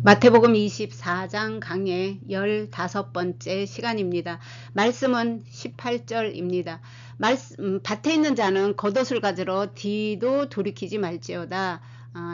마태복음 24장 강의 15번째 시간입니다. 말씀은 18절입니다. 밭에 있는 자는 겉옷을 가지러 뒤도 돌이키지 말지어다.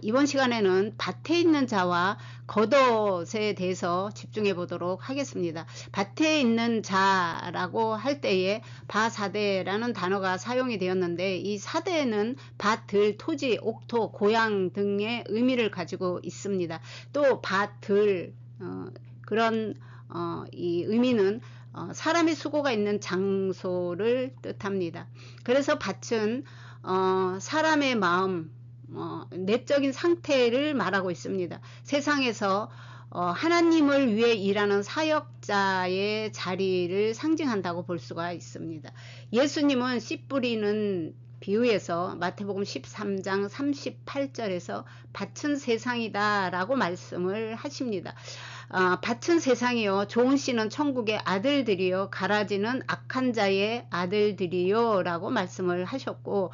이번 시간에는 밭에 있는 자와 겉옷에 대해서 집중해 보도록 하겠습니다. 밭에 있는 자라고 할 때에 바사대라는 단어가 사용이 되었는데, 이 사대는 밭, 들, 토지, 옥토, 고향 등의 의미를 가지고 있습니다. 또 밭, 들, 이 의미는 사람의 수고가 있는 장소를 뜻합니다. 그래서 밭은 사람의 마음, 내적인 상태를 말하고 있습니다. 세상에서 하나님을 위해 일하는 사역자의 자리를 상징한다고 볼 수가 있습니다. 예수님은 씨 뿌리는 비유에서 마태복음 13장 38절에서 밭은 세상이다 라고 말씀을 하십니다. 밭은 세상이요, 좋은 씨는 천국의 아들들이요, 가라지는 악한 자의 아들들이요 라고 말씀을 하셨고,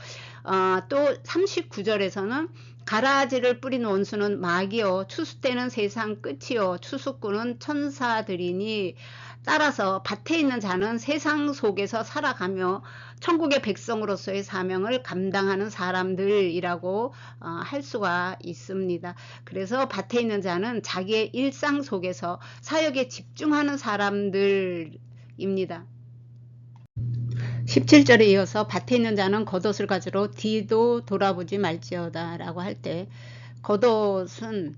또 39절에서는 가라지를 뿌린 원수는 마귀요, 추수 때는 세상 끝이요, 추수꾼은 천사들이니, 따라서 밭에 있는 자는 세상 속에서 살아가며 천국의 백성으로서의 사명을 감당하는 사람들이라고 할 수가 있습니다. 그래서 밭에 있는 자는 자기의 일상 속에서 사역에 집중하는 사람들입니다. 17절에 이어서 밭에 있는 자는 겉옷을 가지러 뒤도 돌아보지 말지어다 라고 할 때, 겉옷은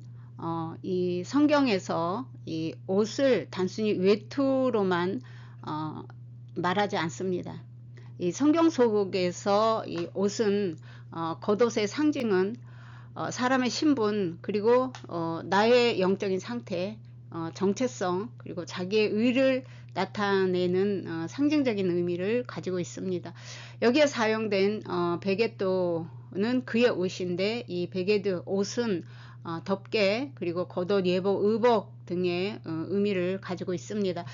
이 성경에서 이 옷을 단순히 외투로만 말하지 않습니다. 이 성경 속에서 이 옷은 겉옷의 상징은 사람의 신분, 그리고 나의 영적인 상태, 정체성, 그리고 자기의 의를 나타내는 상징적인 의미를 가지고 있습니다. 여기에 사용된 베개도는 그의 옷인데, 이 베게드 옷은 덮개, 그리고 겉옷, 예복, 의복 등의 의미를 가지고 있습니다.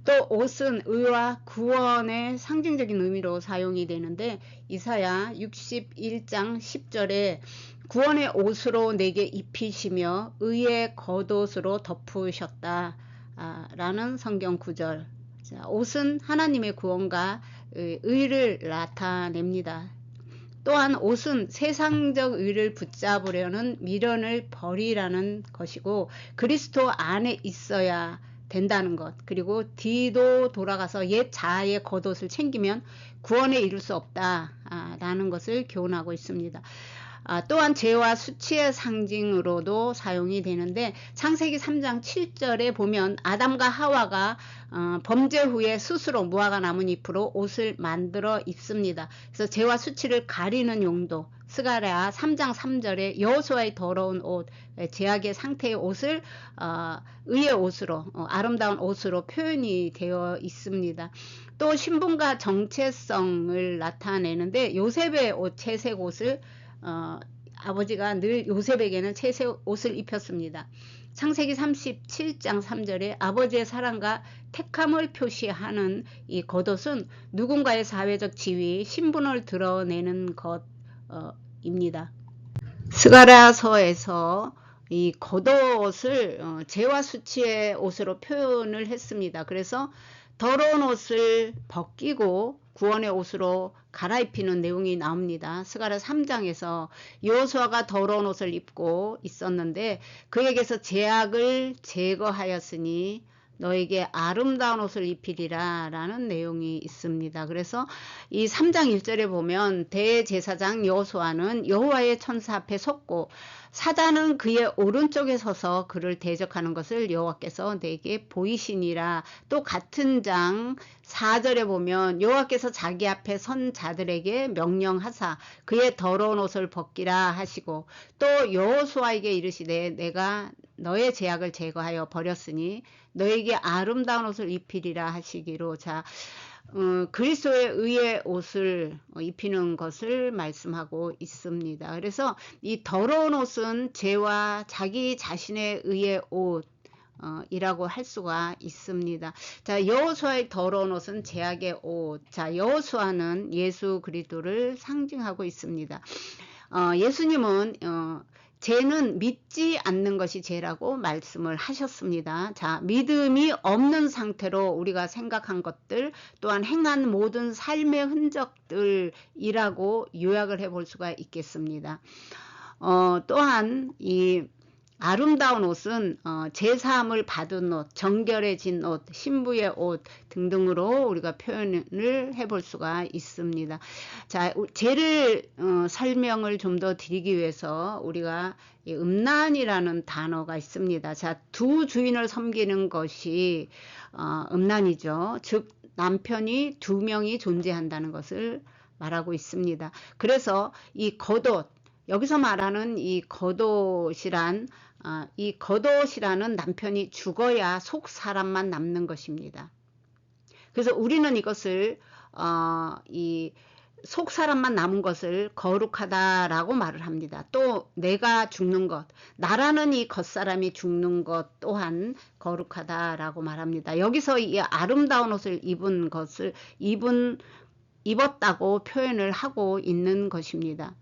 또 옷은 의와 구원의 상징적인 의미로 사용이 되는데, 이사야 61장 10절에 구원의 옷으로 내게 입히시며 의의 겉옷으로 덮으셨다 라는 성경 구절. 옷은 하나님의 구원과 의를 나타냅니다. 또한 옷은 세상적 의를 붙잡으려는 미련을 버리라는 것이고, 그리스도 안에 있어야 된다는 것, 그리고 뒤도 돌아가서 옛 자아의 겉옷을 챙기면 구원에 이를 수 없다라는 것을 교훈하고 있습니다. 또한 죄와 수치의 상징으로도 사용이 되는데, 창세기 3장 7절에 보면 아담과 하와가 범죄 후에 스스로 무화과 나뭇잎으로 옷을 만들어 입습니다. 그래서 죄와 수치를 가리는 용도, 스가랴 3장 3절에 여호수아의 더러운 옷, 죄악의 상태의 옷을 의의 옷으로, 아름다운 옷으로 표현이 되어 있습니다. 또 신분과 정체성을 나타내는데, 요셉의 옷, 채색 옷을 아버지가 늘 요셉에게는 채색 옷을 입혔습니다. 창세기 37장 3절에 아버지의 사랑과 택함을 표시하는 이 겉옷은 누군가의 사회적 지위, 신분을 드러내는 것입니다. 스가랴서에서 이 겉옷을 죄와 수치의 옷으로 표현을 했습니다. 그래서 더러운 옷을 벗기고 구원의 옷으로 갈아입히는 내용이 나옵니다. 스가랴 3장에서 여호수아가 더러운 옷을 입고 있었는데, 그에게서 죄악을 제거하였으니 너에게 아름다운 옷을 입히리라 라는 내용이 있습니다. 그래서 이 3장 1절에 보면 대제사장 여호수아는 여호와의 천사 앞에 섰고 사단은 그의 오른쪽에 서서 그를 대적하는 것을 여호와께서 내게 보이시니라. 또 같은 장 4절에 보면 여호와께서 자기 앞에 선 자들에게 명령하사 그의 더러운 옷을 벗기라 하시고, 또 여호수아에게 이르시되 내가 너의 죄악을 제거하여 버렸으니 너에게 아름다운 옷을 입히리라 하시기로, 그리스도의 의의 옷을 입히는 것을 말씀하고 있습니다. 그래서 이 더러운 옷은 죄와 자기 자신의 의의 옷 이라고 할 수가 있습니다. 자, 여호수아의 더러운 옷은 죄악의 옷. 자, 여호수아는 예수 그리스도를 상징하고 있습니다. 예수님은 죄는 믿지 않는 것이 죄라고 말씀을 하셨습니다. 자, 믿음이 없는 상태로 우리가 생각한 것들 또한 행한 모든 삶의 흔적들이라고 요약을 해볼 수가 있겠습니다. 또한 이 아름다운 옷은 제사함을 받은 옷, 정결해진 옷, 신부의 옷 등등으로 우리가 표현을 해볼 수가 있습니다. 자, 죄를 설명을 좀 더 드리기 위해서 우리가 음란이라는 단어가 있습니다. 자, 두 주인을 섬기는 것이 음란이죠. 즉 남편이 두 명이 존재한다는 것을 말하고 있습니다. 그래서 이 겉옷, 여기서 말하는 이 겉옷이란 이 겉옷이라는 남편이 죽어야 속 사람만 남는 것입니다. 그래서 우리는 이것을 이 속 사람만 남은 것을 거룩하다라고 말을 합니다. 또 내가 죽는 것, 나라는 이 겉사람이 죽는 것 또한 거룩하다라고 말합니다. 여기서 이 아름다운 옷을 입은 것을 입었다고 표현을 하고 있는 것입니다.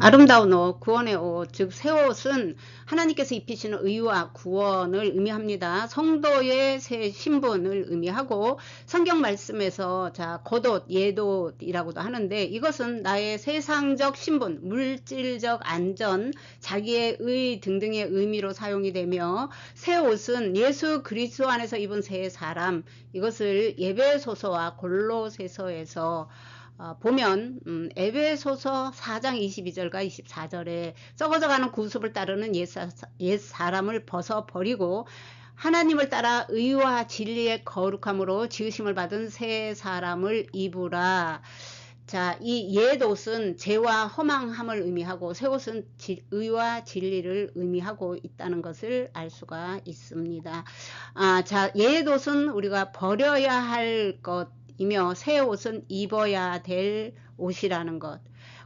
아름다운 옷, 구원의 옷, 즉 새 옷은 하나님께서 입히시는 의와 구원을 의미합니다. 성도의 새 신분을 의미하고 성경 말씀에서 자 겉옷, 옛옷이라고도 하는데 이것은 나의 세상적 신분, 물질적 안전, 자기의 의 등등의 의미로 사용이 되며 새 옷은 예수 그리스도 안에서 입은 새 사람, 이것을 예배소서와 골로새서에서 보면 에베소서 4장 22절과 24절에 썩어져가는 구습을 따르는 옛 사람을 벗어버리고 하나님을 따라 의와 진리의 거룩함으로 지으심을 받은 새 사람을 입으라. 자, 이 옛 옷은 죄와 허망함을 의미하고 새 옷은 의와 진리를 의미하고 있다는 것을 알 수가 있습니다. 자, 옛 옷은 우리가 버려야 할 것 이며 새 옷은 입어야 될 옷이라는 것.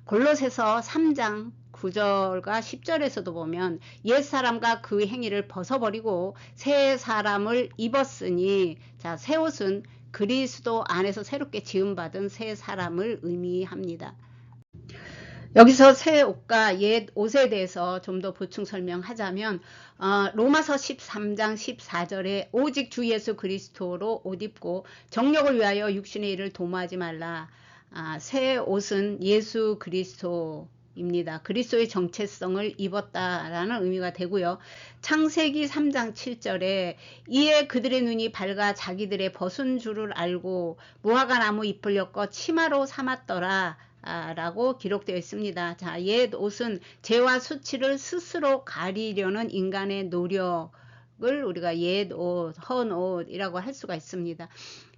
골로새서 3장 9절과 10절에서도 보면 옛사람과 그 행위를 벗어버리고 새 사람을 입었으니 자, 새 옷은 그리스도 안에서 새롭게 지음받은 새 사람을 의미합니다. 여기서 새 옷과 옛 옷에 대해서 좀 더 보충 설명하자면 로마서 13장 14절에 오직 주 예수 그리스도로 옷 입고 정욕을 위하여 육신의 일을 도모하지 말라. 새 옷은 예수 그리스도입니다. 그리스도의 정체성을 입었다라는 의미가 되고요. 창세기 3장 7절에 이에 그들의 눈이 밝아 자기들의 벗은 줄을 알고 무화과 나무 잎을 엮어 치마로 삼았더라. 라고 기록되어 있습니다. 자, 옛 옷은 죄와 수치를 스스로 가리려는 인간의 노력을 우리가 옛 옷, 헌 옷이라고 할 수가 있습니다.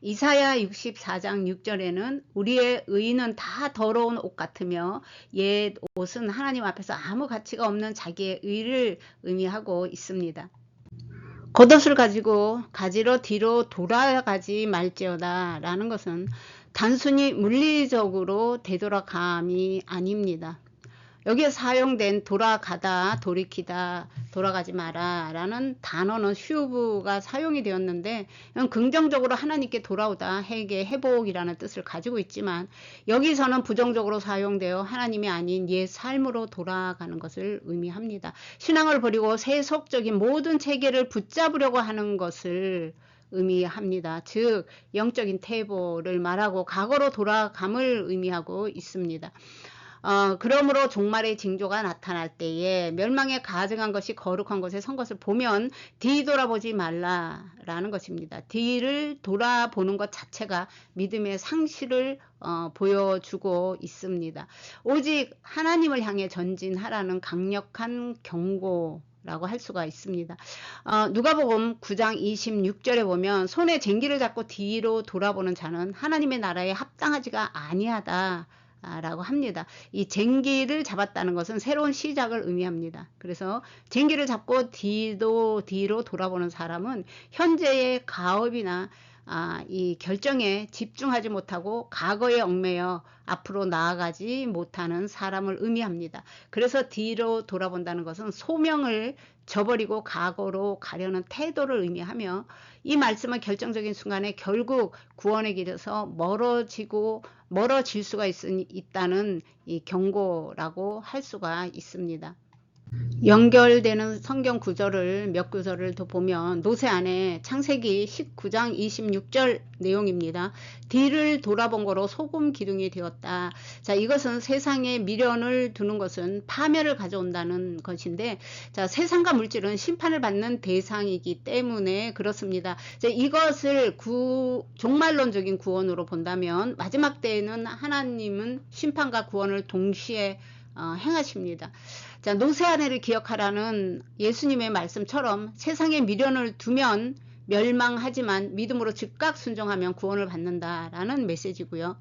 이사야 64장 6절에는 우리의 의는 다 더러운 옷 같으며 옛 옷은 하나님 앞에서 아무 가치가 없는 자기의 의를 의미하고 있습니다. 겉옷을 가지고 가지러 뒤로 돌아가지 말지어다 라는 것은 단순히 물리적으로 되돌아감이 아닙니다. 여기에 사용된 돌아가다, 돌이키다, 돌아가지 마라 라는 단어는 휴브가 사용이 되었는데 긍정적으로 하나님께 돌아오다, 회개, 회복이라는 뜻을 가지고 있지만 여기서는 부정적으로 사용되어 하나님이 아닌 옛 삶으로 돌아가는 것을 의미합니다. 신앙을 버리고 세속적인 모든 체계를 붙잡으려고 하는 것을 의미합니다. 즉 영적인 퇴보를 말하고 과거로 돌아감을 의미하고 있습니다. 그러므로 종말의 징조가 나타날 때에 멸망에 가증한 것이 거룩한 것에 선 것을 보면 뒤돌아보지 말라라는 것입니다. 뒤를 돌아보는 것 자체가 믿음의 상실을 보여주고 있습니다. 오직 하나님을 향해 전진하라는 강력한 경고 라고 할 수가 있습니다. 누가복음 9장 26절에 보면 손에 쟁기를 잡고 뒤로 돌아보는 자는 하나님의 나라에 합당하지가 아니하다 라고 합니다. 이 쟁기를 잡았다는 것은 새로운 시작을 의미합니다. 그래서 쟁기를 잡고 뒤로 돌아보는 사람은 현재의 가업이나 이 결정에 집중하지 못하고 과거에 얽매여 앞으로 나아가지 못하는 사람을 의미합니다. 그래서 뒤로 돌아본다는 것은 소명을 저버리고 과거로 가려는 태도를 의미하며 이 말씀은 결정적인 순간에 결국 구원의 길에서 멀어질 수가 있다는 이 경고라고 할 수가 있습니다. 연결되는 성경 구절을 몇 구절을 더 보면 노새 안에 창세기 19장 26절 내용입니다. 뒤를 돌아본 거로 소금 기둥이 되었다. 자, 이것은 세상에 미련을 두는 것은 파멸을 가져온다는 것인데, 자, 세상과 물질은 심판을 받는 대상이기 때문에 그렇습니다. 자, 이것을 종말론적인 구원으로 본다면 마지막 때에는 하나님은 심판과 구원을 동시에 행하십니다. 자, 노새 아내를 기억하라는 예수님의 말씀처럼 세상에 미련을 두면 멸망하지만 믿음으로 즉각 순종하면 구원을 받는다라는 메시지고요.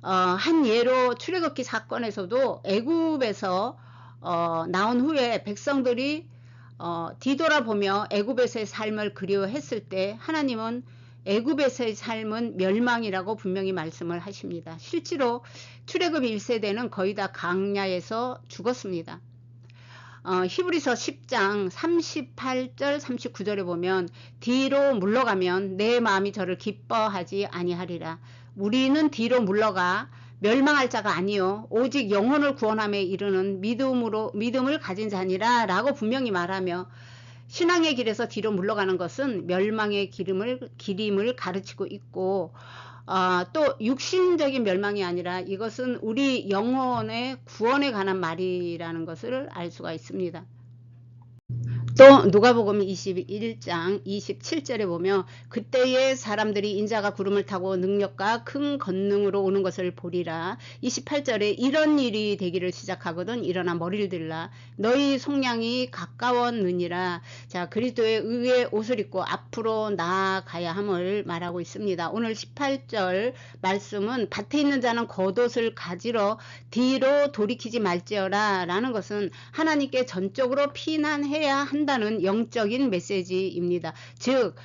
한 예로 출애굽기 사건에서도 애굽에서 나온 후에 백성들이 뒤돌아보며 애굽에서의 삶을 그리워했을 때 하나님은 애굽에서의 삶은 멸망이라고 분명히 말씀을 하십니다. 실제로 출애굽 1세대는 거의 다 광야에서 죽었습니다. 히브리서 10장 38절 39절에 보면 뒤로 물러가면 내 마음이 저를 기뻐하지 아니하리라. 우리는 뒤로 물러가 멸망할 자가 아니요 오직 영혼을 구원함에 이르는 믿음을 가진 자니라 라고 분명히 말하며, 신앙의 길에서 뒤로 물러가는 것은 멸망의 기림을 가르치고 있고, 또 육신적인 멸망이 아니라 이것은 우리 영혼의 구원에 관한 말이라는 것을 알 수가 있습니다. 또 누가복음 21장 27절에 보면 그때의 사람들이 인자가 구름을 타고 능력과 큰 권능으로 오는 것을 보리라. 28절에 이런 일이 되기를 시작하거든 일어나 머리를 들라 너희 속량이 가까웠느니라. 자, 그리스도의 의의 옷을 입고 앞으로 나아가야 함을 말하고 있습니다. 오늘 18절 말씀은 밭에 있는 자는 겉옷을 가지러 뒤로 돌이키지 말지어라 라는 것은 하나님께 전적으로 피난해야 한다는 영적인 메시지입니다. 즉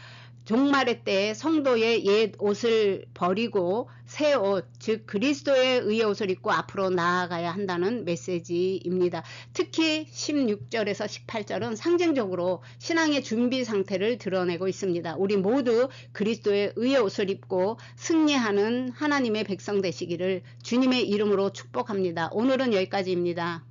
종말의 때에 성도의 옛 옷을 버리고 새 옷, 즉 그리스도의 의의 옷을 입고 앞으로 나아가야 한다는 메시지입니다. 특히 16절에서 18절은 상징적으로 신앙의 준비 상태를 드러내고 있습니다. 우리 모두 그리스도의 의의 옷을 입고 승리하는 하나님의 백성 되시기를 주님의 이름으로 축복합니다. 오늘은 여기까지입니다.